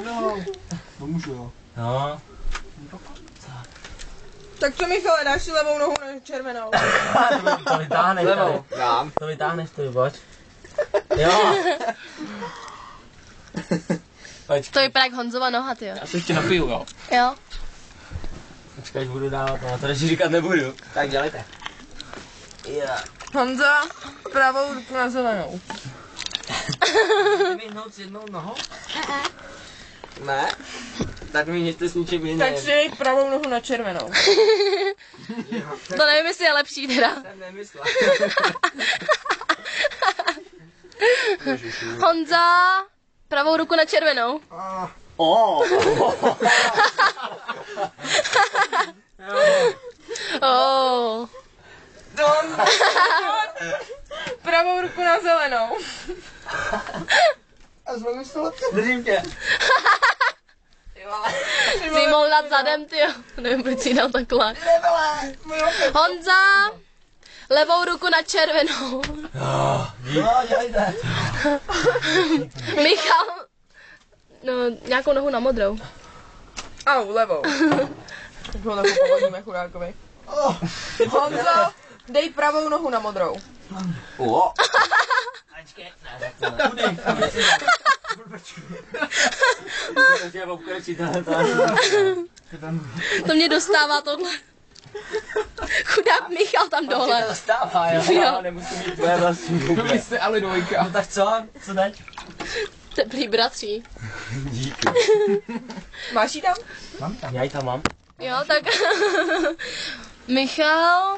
No, můžu jo. No. Tak co, Michale, dáš si levou nohu na červenou? To vytáhneš. Levou. Dám. To vytáhneš, to pojď. Jo. To vypadá jak Honzova noha, tyjo. Já se ještě napiju, jo. Jo. Počkej, až budu dávat, no to radši říkat nebudu. Tak dělejte. Yeah. Honza, pravou ruku na zelenou. Vyhnout s jednou nohou? Ne. Tak mi něco s ničím jiným. Tak si pravou nohu na červenou. To nevím, jestli je lepší teda. Jsem nemyslel. Honza, pravou ruku na červenou. Oh. Oh. Pravou ruku na zelenou. A znovu se to držím tě. Jsi jí mohl dát zadem, tyjo. Nevím, proč jsi dal takhle. Honza, levou ruku na červenou. Jo, dělejte. Michal, no, nějakou nohu na modrou. Au, levou. Tak ho takhle povodíme chudákovi. Honzo, dej pravou nohu na modrou. O. To mě dostává tohle. Chudák Michal tam dole. Dostává, jo. Nemusím mít tvoje vlastní ruku. Vy jste ale dvojka. No tak co? Co teď? Teplý bratří. Díky. Máš jí tam? Já ji tam mám. Jo, tak Michal,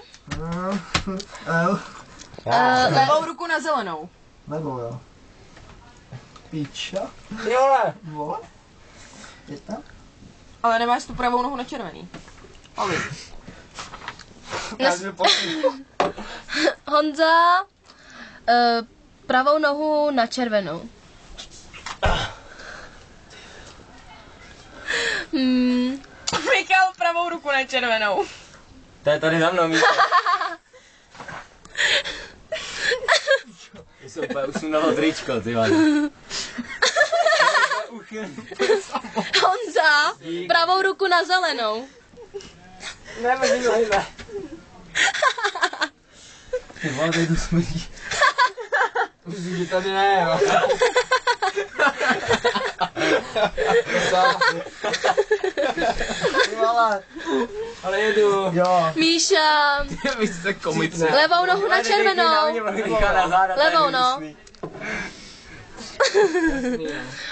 Levou ruku na zelenou. Nebo jo. Píča. Jo, ne. Vole. Je tam? Ale nemáš tu pravou nohu na červený. Ali. Honza, pravou nohu na červenou. Michal, pravou ruku na červenou. To je tady za mnou, Míša. Ty se úplně usundalo tričko, ty vole. Honza, pravou ruku na zelenou. Ne. Ty vole, tady to smrdí. Myslím, že tady ne, jo. Ty vole. Ale jedu. Jo. Míša, Vy jste komice. levou nohu na červenou. Levou, no.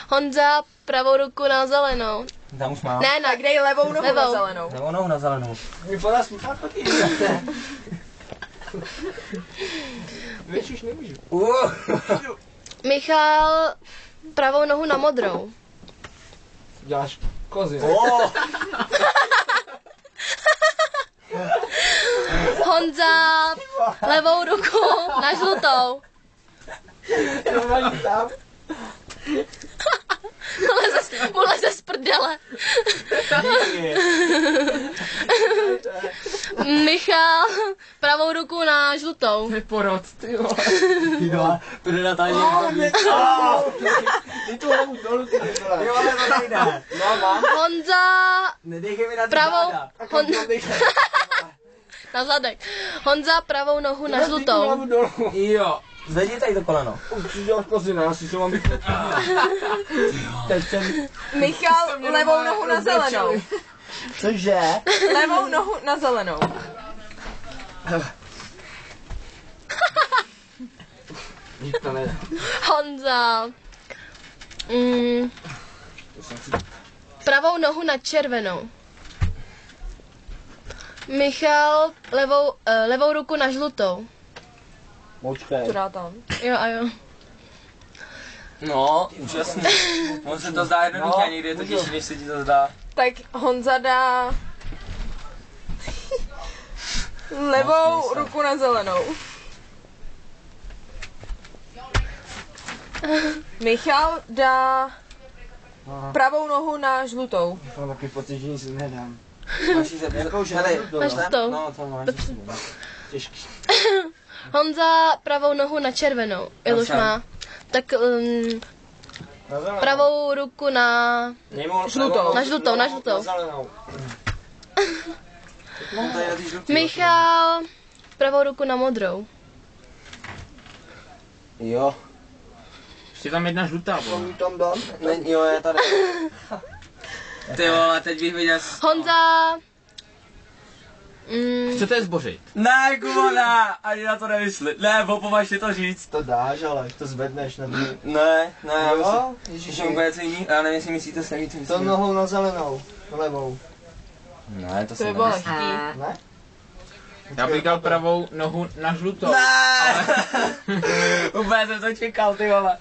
Honza, pravou ruku na zelenou. Tam už mám. Ne, Tak dej levou nohu na Levou. zelenou. Levou nohu na zelenou. Mi podá smutát taky. Víš, už nemůžu. Michal, pravou nohu na modrou. Děláš kozy. Honza, levou ruku na žlutou. Tam. Mu leze z prdele. Michal, pravou ruku na žlutou. Neporod, ty vole. Ty vole, predatáři. Ty tu hlavu dolů, ty vole. Jo, ale to nejde. No, mám. Honza, Nedejchej mi na ty pravou, záda. na zadek. Honza, pravou nohu na žlutou. Hlavu dolů. Jo, zvedni tady to koleno. Už děláš kozy, ne? Já si to mám být. Teď jsem... Michal, levou nohu na zelenou. Cože? Levou nohu na zelenou. To nejde. Honza, pravou nohu na červenou. Michal, levou ruku na žlutou. Počkej. Co dá tam? Jo a jo. No, úžasný. On se to zdá jednoduché, a někdy je to těžší, než se ti to zdá. Tak Honza dá levou ruku na zelenou. Michal dá pravou nohu na žlutou. Mám taky pocit, že nic nedám. Máš jí zeptat? Jakou Máš to? No, to máš. Těžký. Honza, pravou nohu na červenou. Iluš má. Tak Na zelenou. Pravou ruku na... Žlutou. Na žlutou, na žlutou. Na zelenou. Tady na ty žlutý, Michal, pravou ruku na modrou. Jo. Ještě tam jedna žlutá, vole. Tam dám. Jo, je tady. Ty vole, teď bych viděl... Honza... Chcete zbořit? Ne, Kubona, ani na to nemysli. Ne, pomáš si to říct. To dáš, ale to zvedneš na druhý. Ne, já Jo, myslím, ježiši. že úplně něco jiný, já nevím, jestli myslíte stejný, co To myslím. nohou na zelenou. Levou. Ne, to To by jsem bylo nemyslel. lehký. Ne? Já bych dal pravou nohu na žlutou. Ne! Úplně jsem to čekal, ty vole.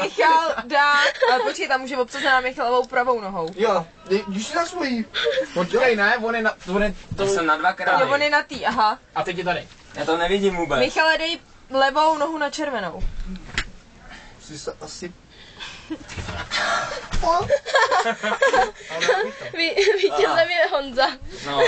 Michal dá, ale počkej, tam může obsat na Michalovou pravou nohou. Jo, když si na svojí. Počkej, ne, on je na... To jsem na dvakrát. Jo, on je na tý, aha. A teď je tady. Já to nevidím vůbec. Michale, dej levou nohu na červenou. Jsi se asi... Vítězem je Honza. No,